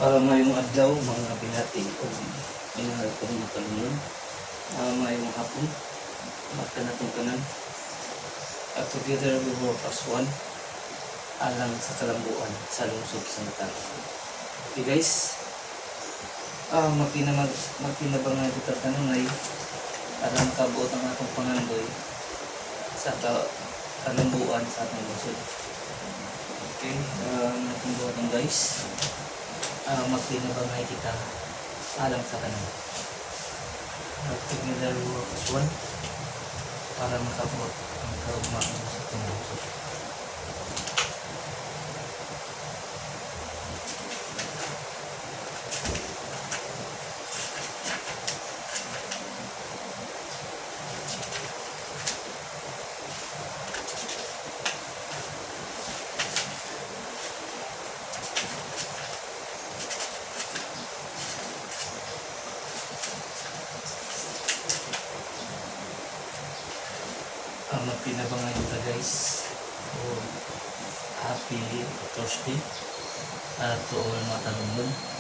Ngayong adlaw, mga binati o inahal ko mga kalunan. Ngayong hapon, magkanatong kanan. At together we work as one, alang sa kalambuan sa lungsod sa Natal. Okay guys, magpinabangan kita tanong alang kabuot ang atong pangandoy sa kalambuan sa atong lungsod. Okay, atong buhatong guys. Magpinabangay kita alang sa kanan. Together we work as one para makabuot ang kaugmaan sa atong lungsod. Magpinabangay kita guys. Happy Thursday to all mga tanunod.